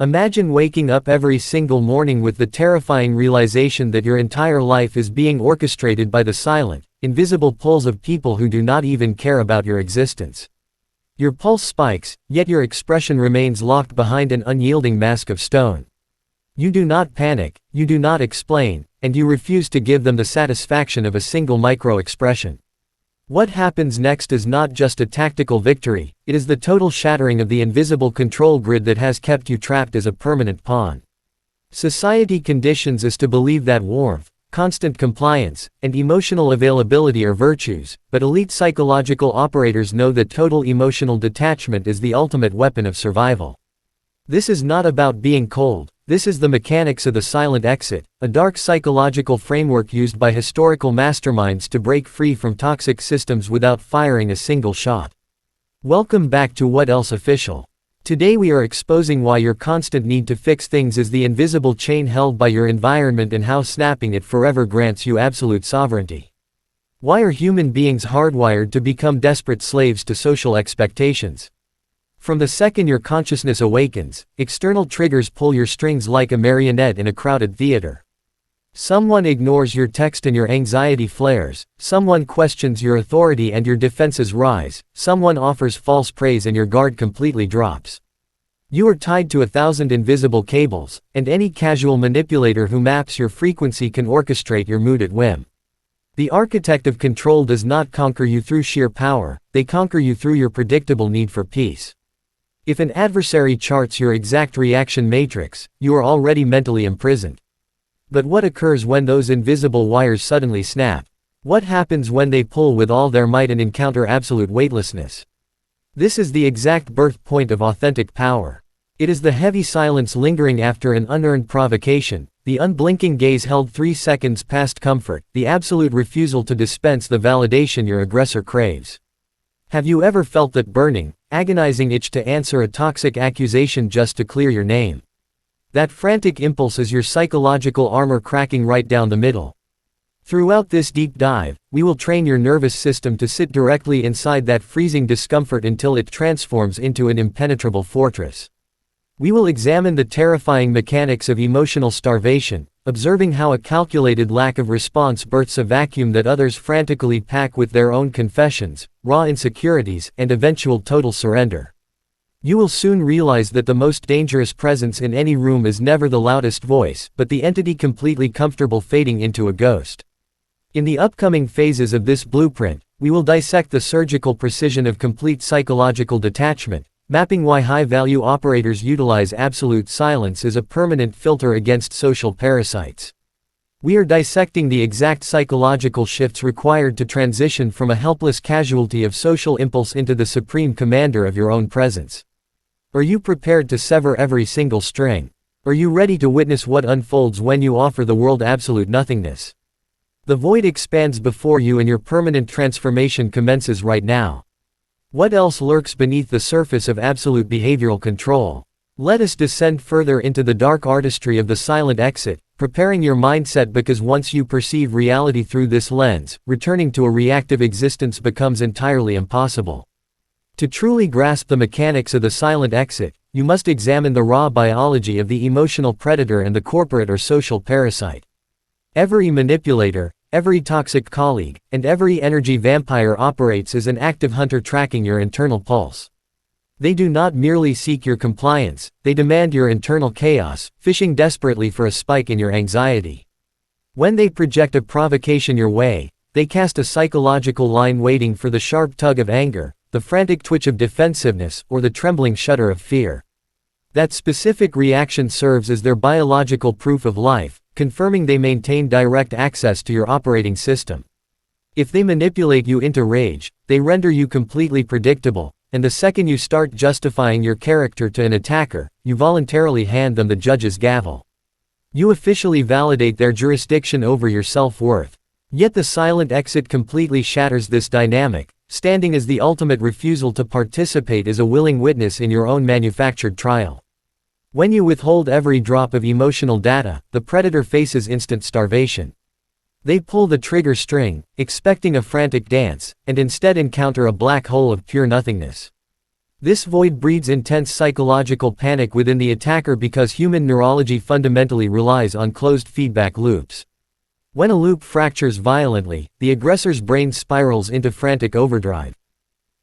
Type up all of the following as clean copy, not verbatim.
Imagine waking up every single morning with the terrifying realization that your entire life is being orchestrated by the silent, invisible pulls of people who do not even care about your existence. Your pulse spikes, yet your expression remains locked behind an unyielding mask of stone. You do not panic, you do not explain, and you refuse to give them the satisfaction of a single micro-expression. What happens next is not just a tactical victory, it is the total shattering of the invisible control grid that has kept you trapped as a permanent pawn. Society conditions us to believe that warmth, constant compliance, and emotional availability are virtues, but elite psychological operators know that total emotional detachment is the ultimate weapon of survival. This is not about being cold, this is the mechanics of the silent exit, a dark psychological framework used by historical masterminds to break free from toxic systems without firing a single shot. Welcome back to What Else Official. Today we are exposing why your constant need to fix things is the invisible chain held by your environment and how snapping it forever grants you absolute sovereignty. Why are human beings hardwired to become desperate slaves to social expectations? From the second your consciousness awakens, external triggers pull your strings like a marionette in a crowded theater. Someone ignores your text and your anxiety flares, someone questions your authority and your defenses rise, someone offers false praise and your guard completely drops. You are tied to 1,000 invisible cables, and any casual manipulator who maps your frequency can orchestrate your mood at whim. The architect of control does not conquer you through sheer power, they conquer you through your predictable need for peace. If an adversary charts your exact reaction matrix, you are already mentally imprisoned. But what occurs when those invisible wires suddenly snap? What happens when they pull with all their might and encounter absolute weightlessness? This is the exact birth point of authentic power. It is the heavy silence lingering after an unearned provocation, the unblinking gaze held 3 seconds past comfort, the absolute refusal to dispense the validation your aggressor craves. Have you ever felt that burning, agonizing itch to answer a toxic accusation just to clear your name? That frantic impulse is your psychological armor cracking right down the middle. Throughout this deep dive, we will train your nervous system to sit directly inside that freezing discomfort until it transforms into an impenetrable fortress. We will examine the terrifying mechanics of emotional starvation, observing how a calculated lack of response births a vacuum that others frantically pack with their own confessions, raw insecurities, and eventual total surrender. You will soon realize that the most dangerous presence in any room is never the loudest voice, but the entity completely comfortable fading into a ghost. In the upcoming phases of this blueprint, we will dissect the surgical precision of complete psychological detachment, mapping why high-value operators utilize absolute silence as a permanent filter against social parasites. We are dissecting the exact psychological shifts required to transition from a helpless casualty of social impulse into the supreme commander of your own presence. Are you prepared to sever every single string? Are you ready to witness what unfolds when you offer the world absolute nothingness? The void expands before you and your permanent transformation commences right now. What else lurks beneath the surface of absolute behavioral control? Let us descend further into the dark artistry of the silent exit, preparing your mindset because once you perceive reality through this lens, returning to a reactive existence becomes entirely impossible. To truly grasp the mechanics of the silent exit, you must examine the raw biology of the emotional predator and the corporate or social parasite. Every manipulator, every toxic colleague, and every energy vampire operates as an active hunter tracking your internal pulse. They do not merely seek your compliance, they demand your internal chaos, fishing desperately for a spike in your anxiety. When they project a provocation your way, they cast a psychological line waiting for the sharp tug of anger, the frantic twitch of defensiveness, or the trembling shudder of fear. That specific reaction serves as their biological proof of life, confirming they maintain direct access to your operating system. If they manipulate you into rage, they render you completely predictable, and the second you start justifying your character to an attacker, you voluntarily hand them the judge's gavel. You officially validate their jurisdiction over your self-worth. Yet the silent exit completely shatters this dynamic, standing as the ultimate refusal to participate as a willing witness in your own manufactured trial. When you withhold every drop of emotional data, the predator faces instant starvation. They pull the trigger string, expecting a frantic dance, and instead encounter a black hole of pure nothingness. This void breeds intense psychological panic within the attacker because human neurology fundamentally relies on closed feedback loops. When a loop fractures violently, the aggressor's brain spirals into frantic overdrive.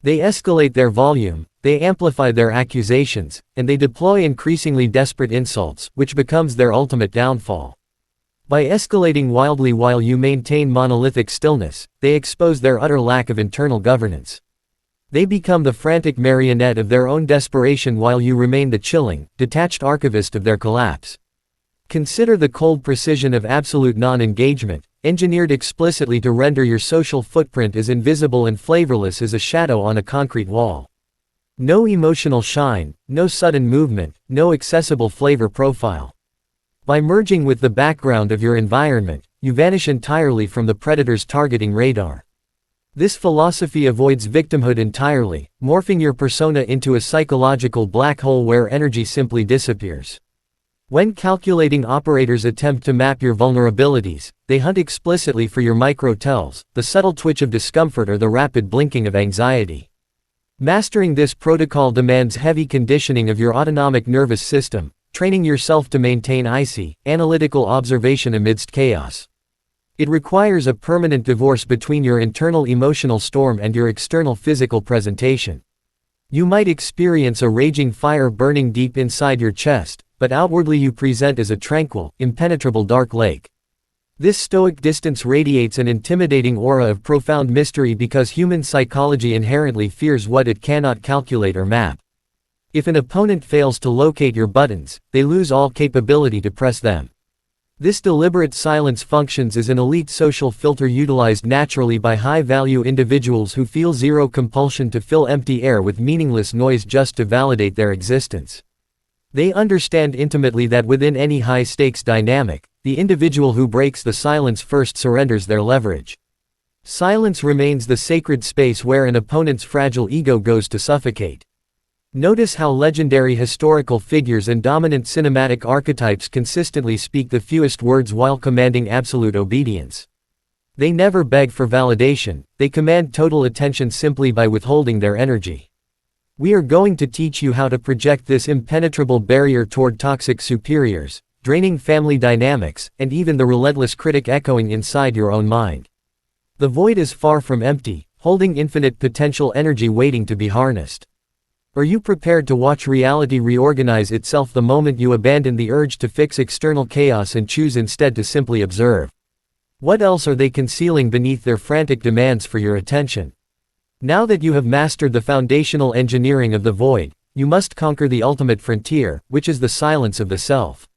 They escalate their volume, they amplify their accusations, and they deploy increasingly desperate insults, which becomes their ultimate downfall. By escalating wildly while you maintain monolithic stillness, they expose their utter lack of internal governance. They become the frantic marionette of their own desperation while you remain the chilling, detached archivist of their collapse. Consider the cold precision of absolute non-engagement, engineered explicitly to render your social footprint as invisible and flavorless as a shadow on a concrete wall. No emotional shine, no sudden movement, no accessible flavor profile. By merging with the background of your environment, you vanish entirely from the predator's targeting radar. This philosophy avoids victimhood entirely, morphing your persona into a psychological black hole where energy simply disappears. When calculating operators attempt to map your vulnerabilities, they hunt explicitly for your micro-tells, the subtle twitch of discomfort or the rapid blinking of anxiety. Mastering this protocol demands heavy conditioning of your autonomic nervous system, training yourself to maintain icy, analytical observation amidst chaos. It requires a permanent divorce between your internal emotional storm and your external physical presentation. You might experience a raging fire burning deep inside your chest, but outwardly you present as a tranquil, impenetrable dark lake. This stoic distance radiates an intimidating aura of profound mystery because human psychology inherently fears what it cannot calculate or map. If an opponent fails to locate your buttons, they lose all capability to press them. This deliberate silence functions as an elite social filter utilized naturally by high-value individuals who feel zero compulsion to fill empty air with meaningless noise just to validate their existence. They understand intimately that within any high-stakes dynamic, the individual who breaks the silence first surrenders their leverage. Silence remains the sacred space where an opponent's fragile ego goes to suffocate. Notice how legendary historical figures and dominant cinematic archetypes consistently speak the fewest words while commanding absolute obedience. They never beg for validation, they command total attention simply by withholding their energy. We are going to teach you how to project this impenetrable barrier toward toxic superiors, draining family dynamics, and even the relentless critic echoing inside your own mind. The void is far from empty, holding infinite potential energy waiting to be harnessed. Are you prepared to watch reality reorganize itself the moment you abandon the urge to fix external chaos and choose instead to simply observe? What else are they concealing beneath their frantic demands for your attention? Now that you have mastered the foundational engineering of the void, you must conquer the ultimate frontier, which is the silence of the self.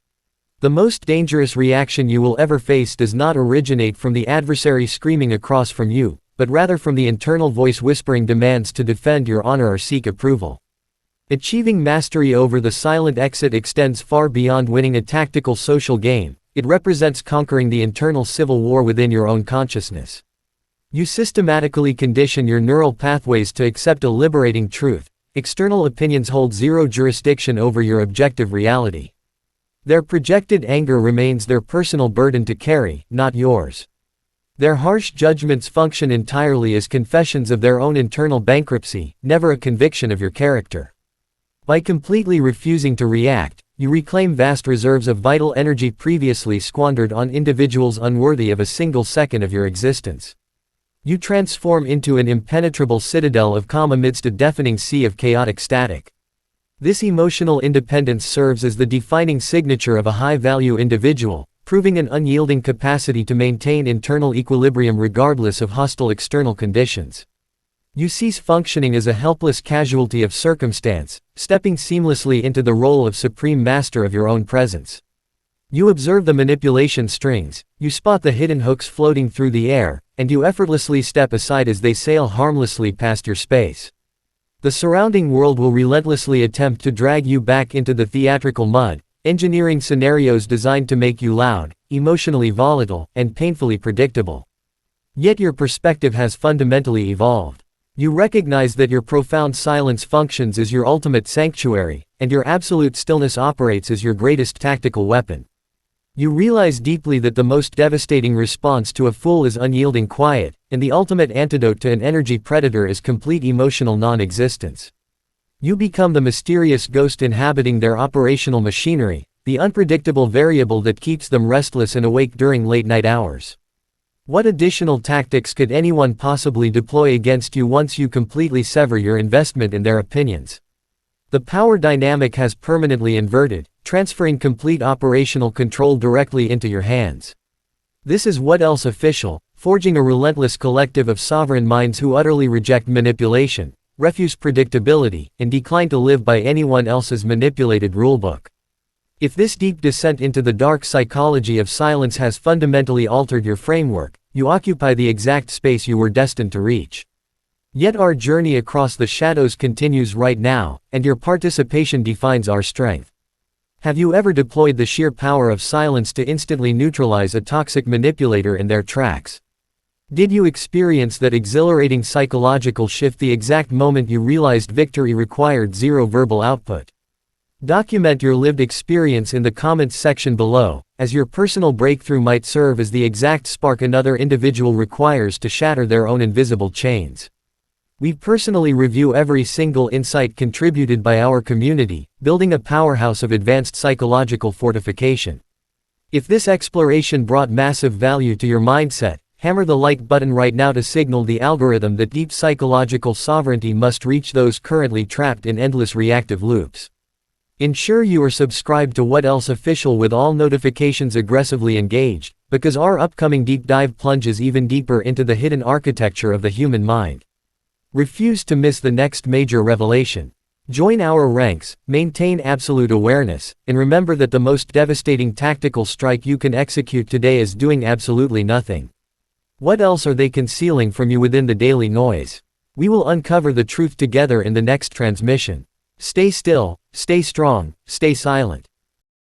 The most dangerous reaction you will ever face does not originate from the adversary screaming across from you, but rather from the internal voice whispering demands to defend your honor or seek approval. Achieving mastery over the silent exit extends far beyond winning a tactical social game, it represents conquering the internal civil war within your own consciousness. You systematically condition your neural pathways to accept a liberating truth: external opinions hold zero jurisdiction over your objective reality. Their projected anger remains their personal burden to carry, not yours. Their harsh judgments function entirely as confessions of their own internal bankruptcy, never a conviction of your character. By completely refusing to react, you reclaim vast reserves of vital energy previously squandered on individuals unworthy of a single second of your existence. You transform into an impenetrable citadel of calm amidst a deafening sea of chaotic static. This emotional independence serves as the defining signature of a high-value individual, proving an unyielding capacity to maintain internal equilibrium regardless of hostile external conditions. You cease functioning as a helpless casualty of circumstance, stepping seamlessly into the role of supreme master of your own presence. You observe the manipulation strings, you spot the hidden hooks floating through the air, and you effortlessly step aside as they sail harmlessly past your space. The surrounding world will relentlessly attempt to drag you back into the theatrical mud, engineering scenarios designed to make you loud, emotionally volatile, and painfully predictable. Yet your perspective has fundamentally evolved. You recognize that your profound silence functions as your ultimate sanctuary, and your absolute stillness operates as your greatest tactical weapon. You realize deeply that the most devastating response to a fool is unyielding quiet, and the ultimate antidote to an energy predator is complete emotional non-existence. You become the mysterious ghost inhabiting their operational machinery, the unpredictable variable that keeps them restless and awake during late-night hours. What additional tactics could anyone possibly deploy against you once you completely sever your investment in their opinions? The power dynamic has permanently inverted, transferring complete operational control directly into your hands. This is what else official, forging a relentless collective of sovereign minds who utterly reject manipulation, refuse predictability, and decline to live by anyone else's manipulated rulebook. If this deep descent into the dark psychology of silence has fundamentally altered your framework, you occupy the exact space you were destined to reach. Yet our journey across the shadows continues right now, and your participation defines our strength. Have you ever deployed the sheer power of silence to instantly neutralize a toxic manipulator in their tracks? Did you experience that exhilarating psychological shift the exact moment you realized victory required zero verbal output? Document your lived experience in the comments section below, as your personal breakthrough might serve as the exact spark another individual requires to shatter their own invisible chains. We personally review every single insight contributed by our community, building a powerhouse of advanced psychological fortification. If this exploration brought massive value to your mindset, hammer the like button right now to signal the algorithm that deep psychological sovereignty must reach those currently trapped in endless reactive loops. Ensure you are subscribed to What Else Official with all notifications aggressively engaged, because our upcoming deep dive plunges even deeper into the hidden architecture of the human mind. Refuse to miss the next major revelation. Join our ranks, maintain absolute awareness, and remember that the most devastating tactical strike you can execute today is doing absolutely nothing. What else are they concealing from you within the daily noise? We will uncover the truth together in the next transmission. Stay still, stay strong, stay silent.